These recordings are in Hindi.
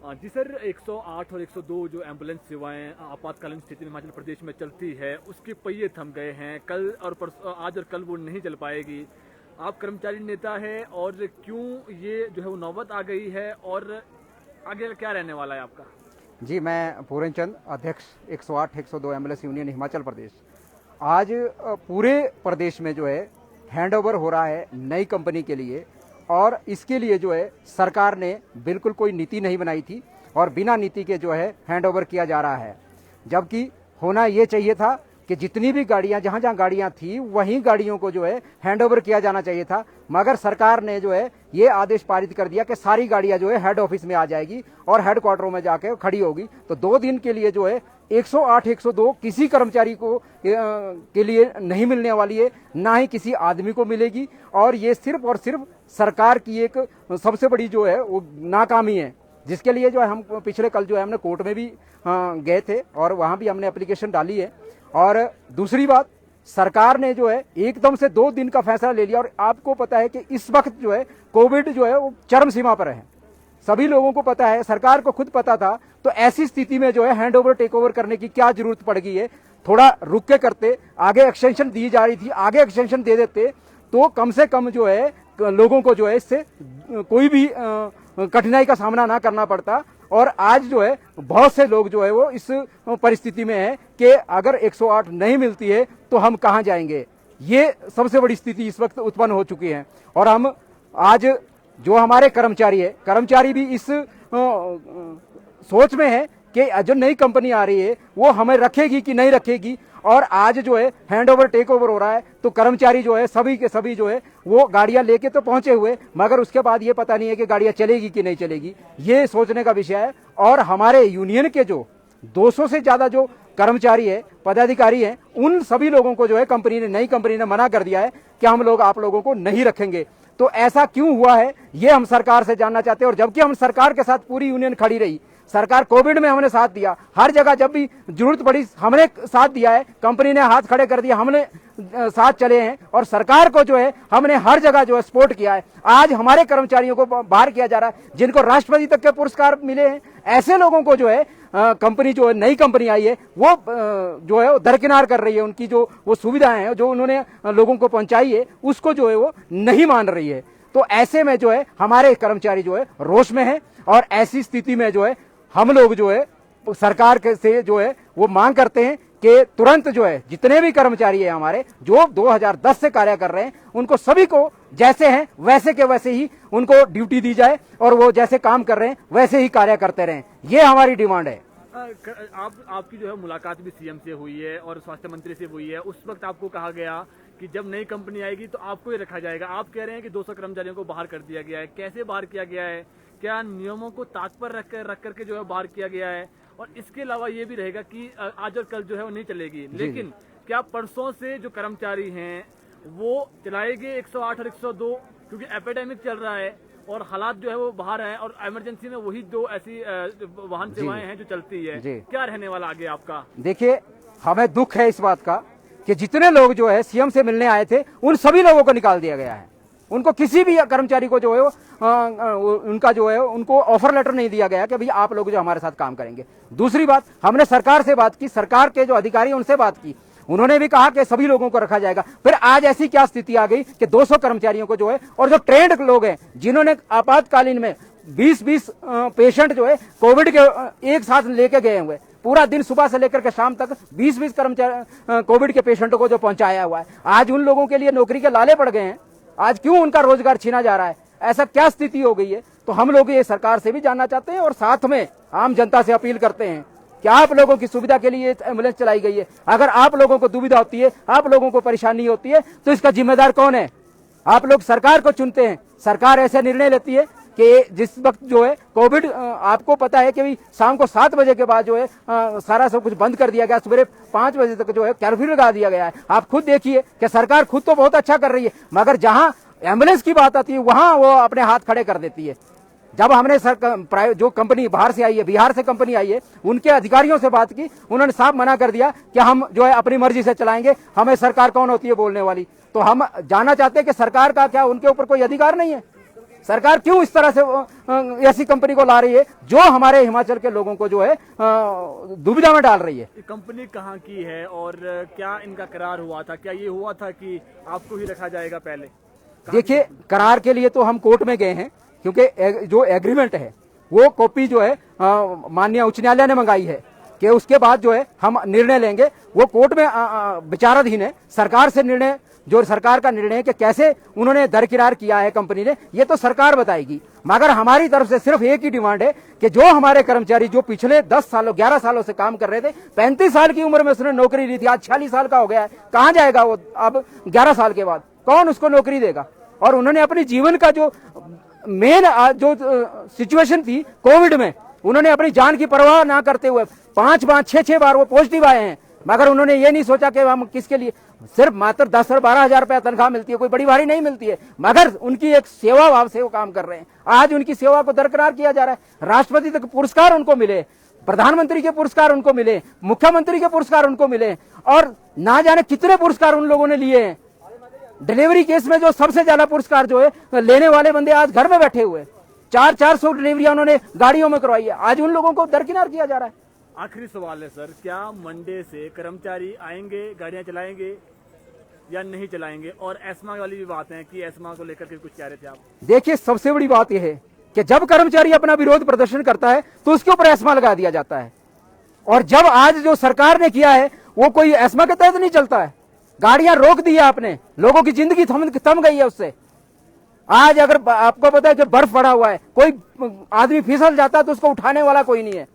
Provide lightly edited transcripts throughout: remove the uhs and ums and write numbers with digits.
जी सर, 108 और 102 जो एम्बुलेंस सेवाएं आपातकालीन स्थिति में हिमाचल प्रदेश में चलती है, उसके पहिए थम गए हैं। कल और परसों, आज और कल वो नहीं चल पाएगी। आप कर्मचारी नेता है और क्यों ये जो है वो नौबत आ गई है और आगे का क्या रहने वाला है आपका? जी, मैं पूरन चंद, अध्यक्ष 108 102 एम्बुलेंस यूनियन हिमाचल प्रदेश। आज पूरे प्रदेश में जो है हैंडओवर हो रहा है नई कंपनी के लिए, और इसके लिए जो है सरकार ने बिल्कुल कोई नीति नहीं बनाई थी और बिना नीति के जो है हैंडओवर किया जा रहा है। जबकि होना ये चाहिए था कि जितनी भी गाड़ियां, जहां जहां गाड़ियां थी वहीं गाड़ियों को जो है हैंडओवर किया जाना चाहिए था, मगर सरकार ने जो है ये आदेश पारित कर दिया कि सारी गाड़ियां जो है हेड ऑफिस में आ जाएगी और हेडक्वार्टरों में जाके खड़ी होगी। तो 2 दिन के लिए जो है 108 102 किसी कर्मचारी को के लिए नहीं मिलने वाली है, ना ही किसी आदमी को मिलेगी। और ये सिर्फ और सिर्फ सरकार की एक सबसे बड़ी जो है वो नाकामी है, जिसके लिए जो है हम पिछले कल जो है हमने कोर्ट में भी गए थे और वहां भी हमने एप्लीकेशन डाली है। और दूसरी बात, सरकार ने जो है एकदम से 2 दिन का फैसला ले लिया। और आपको पता है कि इस वक्त जो है कोविड जो है वो चरम सीमा पर है, सभी लोगों को पता है, सरकार को खुद पता था। तो ऐसी स्थिति में जो है हैंडओवर टेक ओवर करने की क्या जरूरत पड़ गई है? थोड़ा रुक के करते, आगे एक्सटेंशन दी जा रही थी, आगे एक्सटेंशन दे देते तो कम से कम जो है लोगों को जो है इससे कोई भी कठिनाई का सामना ना करना पड़ता। और आज जो है बहुत से लोग जो है वो इस परिस्थिति में है कि अगर 108 नहीं मिलती है तो हम कहां जाएंगे। ये सबसे बड़ी स्थिति इस वक्त उत्पन्न हो चुकी है। और हम आज जो हमारे कर्मचारी भी इस सोच में है कि जो नई कंपनी आ रही है वो हमें रखेगी कि नहीं रखेगी। और आज जो है हैंडओवर टेक ओवर हो रहा है तो कर्मचारी जो है सभी के सभी जो है वो गाड़ियां लेके तो पहुंचे हुए, मगर उसके बाद ये पता नहीं है कि गाड़ियां चलेगी कि नहीं चलेगी। ये सोचने का विषय है। और हमारे यूनियन के जो 200 से ज्यादा जो कर्मचारी है, पदाधिकारी हैं, उन सभी लोगों को जो है नई कंपनी ने मना कर दिया है कि हम लोग आप लोगों को नहीं रखेंगे। तो ऐसा क्यों हुआ है ये हम सरकार से जानना चाहते हैं। और जबकि हम सरकार के साथ पूरी यूनियन खड़ी रही, सरकार कोविड में हमने साथ दिया, हर जगह जब भी जरूरत पड़ी हमने साथ दिया है, कंपनी ने हाथ खड़े कर दिया, हमने साथ चले हैं और सरकार को जो है हमने हर जगह जो है सपोर्ट किया है। आज हमारे कर्मचारियों को बाहर किया जा रहा है, जिनको राष्ट्रपति तक के पुरस्कार मिले हैं, ऐसे लोगों को जो है कंपनी जो है नई कंपनी आई है वो जो है दरकिनार कर रही है। उनकी जो वो सुविधाएं हैं जो उन्होंने लोगों को पहुंचाई है उसको जो है वो नहीं मान रही है। तो ऐसे में जो है हमारे कर्मचारी जो है रोष में है। और ऐसी स्थिति में जो है हम लोग जो है सरकार से जो है वो मांग करते हैं कि तुरंत जो है जितने भी कर्मचारी है हमारे जो 2010 से कार्य कर रहे हैं, उनको सभी को जैसे हैं वैसे के वैसे ही उनको ड्यूटी दी जाए और वो जैसे काम कर रहे हैं वैसे ही कार्य करते रहें। ये हमारी डिमांड है। आपकी जो है मुलाकात भी सीएम से हुई है और स्वास्थ्य मंत्री से हुई है। उस वक्त आपको कहा गया कि जब नई कंपनी आएगी तो आपको ही रखा जाएगा। आप कह रहे हैं कि 200 कर्मचारियों को बाहर कर दिया गया है। कैसे बाहर किया गया है? क्या नियमों को ताक पर रख करके जो है बाहर किया गया है? और इसके अलावा ये भी रहेगा कि आज और कल जो है वो नहीं चलेगी, लेकिन क्या परसों से जो कर्मचारी हैं वो चलाएंगे 108 और 102? क्योंकि एपिडेमिक चल रहा है और हालात जो है वो बाहर है और इमरजेंसी में वही 2 ऐसी वाहन सेवाएं हैं जो चलती है। क्या रहने वाला आगे आपका? देखिए, हमें दुख है इस बात का कि जितने लोग जो है सीएम से मिलने आए थे उन सभी लोगों को निकाल दिया गया है। उनको किसी भी कर्मचारी को जो है उनका जो है उनको ऑफर लेटर नहीं दिया गया कि भाई आप लोग जो हमारे साथ काम करेंगे। दूसरी बात, हमने सरकार से बात की, सरकार के जो अधिकारी उनसे बात की, उन्होंने भी कहा कि सभी लोगों को रखा जाएगा। फिर आज ऐसी क्या स्थिति आ गई कि 200 कर्मचारियों को जो है, और जो ट्रेंड लोग हैं जिन्होंने आपातकालीन में 20-20 पेशेंट जो है कोविड के एक साथ लेके गए हुए, पूरा दिन सुबह से लेकर के शाम तक 20-20 कर्मचारी कोविड के पेशेंटों को जो पहुंचाया हुआ है, आज उन लोगों के लिए नौकरी के लाले पड़ गए हैं। आज क्यों उनका रोजगार छीना जा रहा है? ऐसा क्या स्थिति हो गई है? तो हम लोग ये सरकार से भी जानना चाहते हैं और साथ में आम जनता से अपील करते हैं कि आप लोगों की सुविधा के लिए एम्बुलेंस चलाई गई है। अगर आप लोगों को दुविधा होती है, आप लोगों को परेशानी होती है, तो इसका जिम्मेदार कौन है? आप लोग सरकार को चुनते हैं, सरकार ऐसे निर्णय लेती है कि जिस वक्त जो है कोविड, आपको पता है कि शाम को 7 बजे के बाद जो है सारा सब कुछ बंद कर दिया गया, सुबह 5 बजे तक जो है कर्फ्यू लगा दिया गया है। आप खुद देखिए कि सरकार खुद तो बहुत अच्छा कर रही है, मगर जहां एम्बुलेंस की बात आती है वहां वो अपने हाथ खड़े कर देती है। जब हमने जो कंपनी बाहर से आई है, बिहार से कंपनी आई है, उनके अधिकारियों से बात की, उन्होंने साफ मना कर दिया कि हम जो है अपनी मर्जी से चलाएंगे, हमें सरकार कौन होती है बोलने वाली। तो हम जानना चाहते हैं कि सरकार का क्या उनके ऊपर कोई अधिकार नहीं है? सरकार क्यों इस तरह से ऐसी कंपनी को ला रही है जो हमारे हिमाचल के लोगों को जो है दुविधा में डाल रही है। ये कंपनी कहाँ की है और क्या इनका करार हुआ था? क्या ये हुआ था कि आपको ही रखा जाएगा पहले? देखिए, करार के लिए तो हम कोर्ट में गए हैं, क्योंकि जो एग्रीमेंट है वो कॉपी जो है माननीय उच्च न्यायालय ने मंगाई है कि उसके बाद जो है हम निर्णय लेंगे। वो कोर्ट में विचाराधीन है। सरकार से निर्णय, जो सरकार का निर्णय है कि कैसे उन्होंने दरकिरार किया है कंपनी ने, ये तो सरकार बताएगी। मगर हमारी तरफ से सिर्फ एक ही डिमांड है कि जो हमारे कर्मचारी जो पिछले 10 सालों 11 सालों से काम कर रहे थे, 35 साल की उम्र में उसने नौकरी ली थी, आज 46 साल का हो गया है, कहाँ जाएगा वो अब 11 साल के बाद? कौन उसको नौकरी देगा? और उन्होंने अपनी जीवन का जो मेन जो सिचुएशन थी कोविड में, उन्होंने अपनी जान की परवाह ना करते हुए 5 बार 6 बार वो पॉजिटिव आए हैं, मगर उन्होंने ये नहीं सोचा कि हम किसके लिए, सिर्फ मात्र 10 और 12 हजार रुपया तनख्वाह मिलती है, कोई बड़ी भारी नहीं मिलती है, मगर उनकी एक सेवा भाव से वो काम कर रहे हैं। आज उनकी सेवा को दरकिरार किया जा रहा है। राष्ट्रपति तक पुरस्कार उनको मिले, प्रधानमंत्री के पुरस्कार उनको मिले, मुख्यमंत्री के पुरस्कार उनको मिले, और ना जाने कितने पुरस्कार उन लोगों ने लिए हैं। डिलीवरी केस में जो सबसे ज्यादा पुरस्कार जो है लेने वाले बंदे आज घर में बैठे हुए, 400 डिलीवरियां उन्होंने गाड़ियों में करवाई है। आज उन लोगों को दरकिनार किया जा रहा है। आखिरी सवाल है सर, क्या मंडे से कर्मचारी आएंगे, गाड़ियां चलाएंगे या नहीं चलाएंगे? और एस्मा वाली भी बात है कि एस्मा को लेकर के कुछ कह रहे थे आप। देखिए, सबसे बड़ी बात यह है कि जब कर्मचारी अपना विरोध प्रदर्शन करता है तो उसके ऊपर एस्मा लगा दिया जाता है, और जब आज जो सरकार ने किया है वो कोई एस्मा के तहत नहीं चलता है। गाड़ियां रोक दी है आपने, लोगों की जिंदगी थम गई है उससे। आज अगर आपको पता है कि बर्फ पड़ा हुआ है, कोई आदमी फिसल जाता है तो उसको उठाने वाला कोई नहीं है।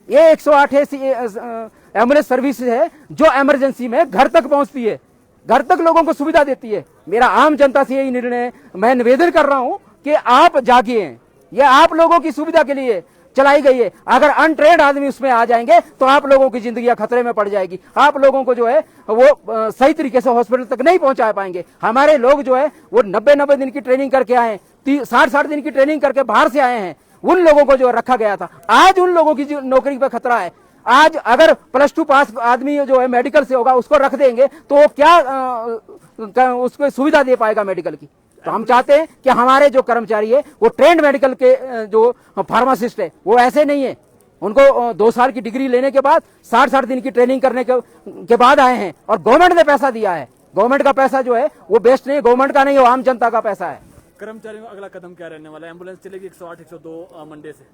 ये 108 ऐसी एम्बुलेंस सर्विस है जो इमरजेंसी में घर तक पहुंचती है, घर तक लोगों को सुविधा देती है। मेरा आम जनता से यही निर्णय है, मैं निवेदन कर रहा हूं कि आप जागिए, ये आप लोगों की सुविधा के लिए चलाई गई है। अगर अनट्रेंड आदमी उसमें आ जाएंगे तो आप लोगों की जिंदगी खतरे में पड़ जाएगी। आप लोगों को जो है वो सही तरीके से हॉस्पिटल तक नहीं पहुंचा पाएंगे। हमारे लोग जो है वो 90 दिन की ट्रेनिंग करके आए हैं, 60 दिन की ट्रेनिंग करके बाहर से आए हैं। उन लोगों को जो रखा गया था, आज उन लोगों की नौकरी पर खतरा है। आज अगर +2 पास आदमी जो है मेडिकल से होगा, उसको रख देंगे तो वो क्या उसको सुविधा दे पाएगा मेडिकल की? तो हम चाहते हैं कि हमारे जो कर्मचारी है वो ट्रेंड मेडिकल के जो फार्मासिस्ट है वो ऐसे नहीं है। उनको 2 साल की डिग्री लेने के बाद 60 दिन की ट्रेनिंग करने के बाद आए हैं, और गवर्नमेंट ने पैसा दिया है। गवर्नमेंट का पैसा जो है वो बेस्ट नहीं, गवर्नमेंट का नहीं, वो आम जनता का पैसा है। कर्मचारियों का अगला कदम क्या रहने वाला है? एम्बुलेंस चलेगी 108 102 मंडे से?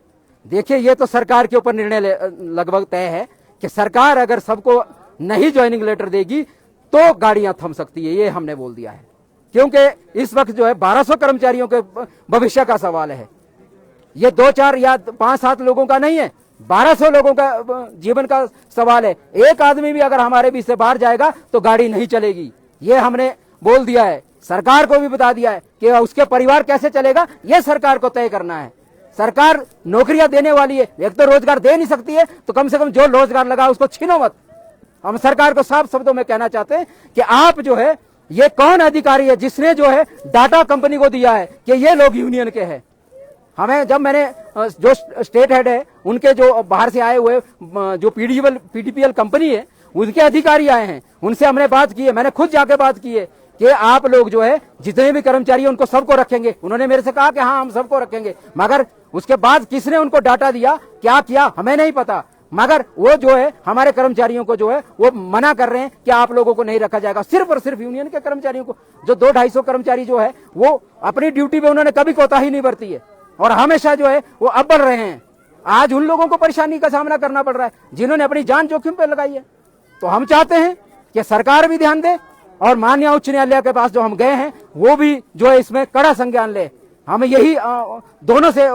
देखिए, ये तो सरकार के ऊपर निर्णय लगभग तय है कि सरकार अगर सबको नहीं ज्वाइनिंग लेटर देगी तो गाड़ियां थम सकती है, ये हमने बोल दिया है। क्योंकि इस वक्त जो है 1200 कर्मचारियों के भविष्य का सवाल है। ये 2 4 या 5 7 लोगों का नहीं है, 1200 लोगों का जीवन का सवाल है। एक आदमी भी अगर हमारे बीच से बाहर जाएगा तो गाड़ी नहीं चलेगी, ये हमने बोल दिया है। सरकार को भी बता दिया है कि उसके परिवार कैसे चलेगा, ये सरकार को तय करना है। सरकार नौकरियां देने वाली है, एक तो रोजगार दे नहीं सकती है, तो कम से कम जो रोजगार लगा उसको छीनो मत। हम सरकार को साफ शब्दों में कहना चाहते हैं कि आप जो है, ये कौन अधिकारी है जिसने जो है डाटा कंपनी को दिया है कि ये लोग यूनियन के हैं? हमें जब मैंने जो स्टेट हेड है उनके जो बाहर से आए हुए जो पीडीपीएल कंपनी है उनके अधिकारी आए हैं, उनसे हमने बात की है, मैंने खुद जाके बात की है कि आप लोग जो है जितने भी कर्मचारी हैं उनको सबको रखेंगे। उन्होंने मेरे से कहा कि हाँ हम सबको रखेंगे, मगर उसके बाद किसने उनको डाटा दिया, क्या किया, हमें नहीं पता। मगर वो जो है हमारे कर्मचारियों को जो है वो मना कर रहे हैं कि आप लोगों को नहीं रखा जाएगा, सिर्फ और सिर्फ यूनियन के कर्मचारियों को। जो 200-250 कर्मचारी जो है वो अपनी ड्यूटी पे उन्होंने कभी कोताही नहीं बरती है और हमेशा जो है वो अब बढ़ रहे हैं। आज उन लोगों को परेशानी का सामना करना पड़ रहा है जिन्होंने अपनी जान जोखिम पे लगाई है। तो हम चाहते हैं कि सरकार भी ध्यान दे और माननीय उच्च न्यायालय के पास जो हम गए हैं वो भी जो है इसमें कड़ा संज्ञान ले। हमें यही दोनों से